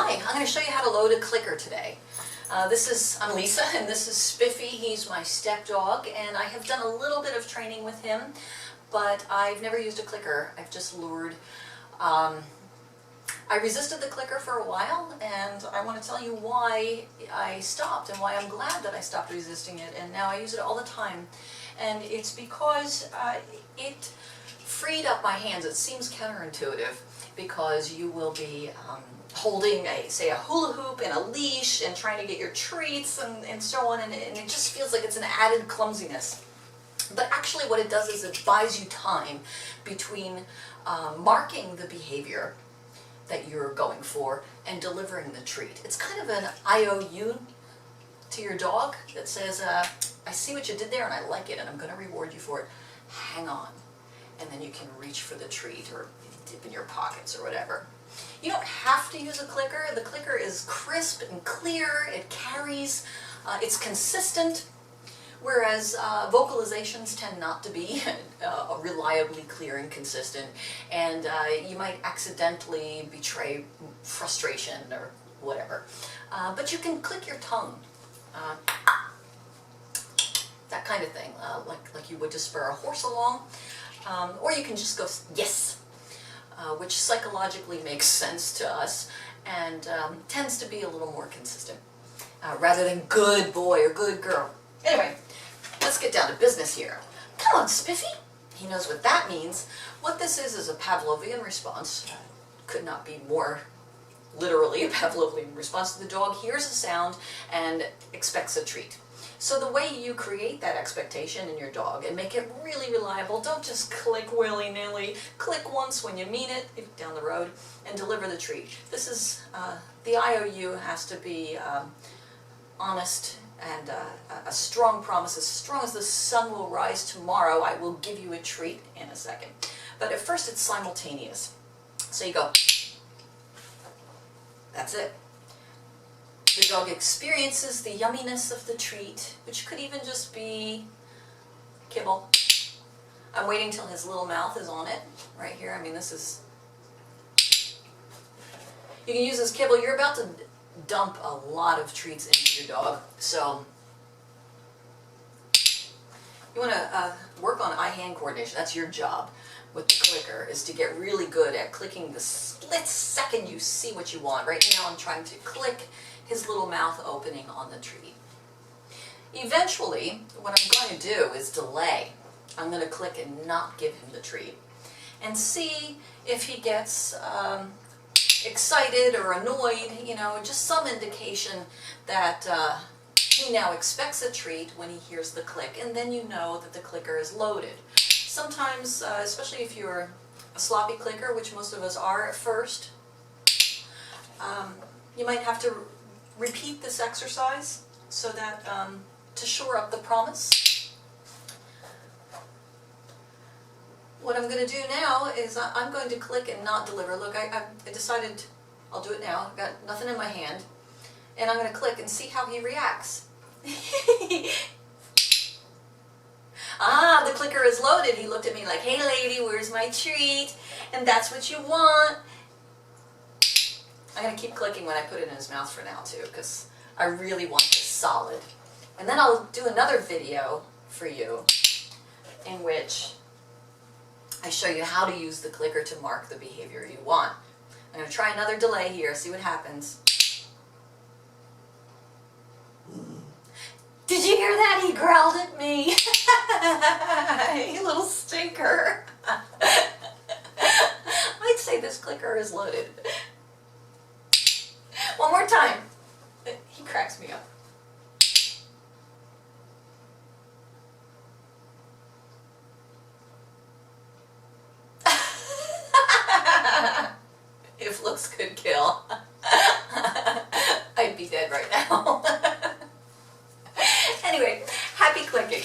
Hi, I'm going to show you how to load a clicker today. I'm Lisa, and this is Spiffy. He's my step dog, and I have done a little bit of training with him, but I've never used a clicker. I've just lured. I resisted the clicker for a while, and I want to tell you why I stopped and why I'm glad that I stopped resisting it, and now I use it all the time. And it's because it freed up my hands. It seems counterintuitive because you will be holding, say, a hula hoop and a leash and trying to get your treats and so on, and it just feels like it's an added clumsiness. But actually what it does is it buys you time between marking the behavior that you're going for and delivering the treat. It's kind of an IOU to your dog that says, I see what you did there and I like it and I'm going to reward you for it. Hang on. And then you can reach for the treat or dip in your pockets or whatever. You don't have to use a clicker. The clicker is crisp and clear, it carries, it's consistent, whereas vocalizations tend not to be reliably clear and consistent, and you might accidentally betray frustration or whatever. But you can click your tongue, that kind of thing, like you would to spur a horse along, or you can just go, yes. Which psychologically makes sense to us and tends to be a little more consistent, rather than good boy or good girl. Anyway, let's get down to business here. Come on, Spiffy. He knows what that means. What this is a Pavlovian response. Could not be more literally a Pavlovian response. The dog hears a sound and expects a treat. So the way you create that expectation in your dog and make it really reliable, don't just click willy-nilly, click once when you mean it, down the road, and deliver the treat. This is, the IOU has to be honest and a strong promise. As strong as the sun will rise tomorrow, I will give you a treat in a second. But at first it's simultaneous. So you go, that's it. The dog experiences the yumminess of the treat, which could even just be kibble. I'm waiting till his little mouth is on it, right here. I mean, this is... You can use this kibble. You're about to dump a lot of treats into your dog, so you want to work on eye-hand coordination. That's your job with the clicker, is to get really good at clicking the split second you see what you want. Right now I'm trying to click his little mouth opening on the treat. Eventually, what I'm going to do is delay. I'm going to click and not give him the treat and see if he gets excited or annoyed, you know, just some indication that he now expects a treat when he hears the click, and then you know that the clicker is loaded. Sometimes, especially if you're a sloppy clicker, which most of us are at first, you might have to repeat this exercise so that to shore up the promise. What I'm going to do now is I'm going to click and not deliver. Look, I decided I'll do it now. I've got nothing in my hand, and I'm going to click and see how he reacts. Ah, the clicker is loaded. He looked at me like, hey lady, where's my treat? And that's what you want. I'm going to keep clicking when I put it in his mouth for now too, because I really want this solid. And then I'll do another video for you in which I show you how to use the clicker to mark the behavior you want. I'm going to try another delay here, see what happens. Did you hear that? He growled at me. You little stinker. I'd say this clicker is loaded. One more time. He cracks me up. If looks could kill, I'd be dead right now. Anyway, happy clicking.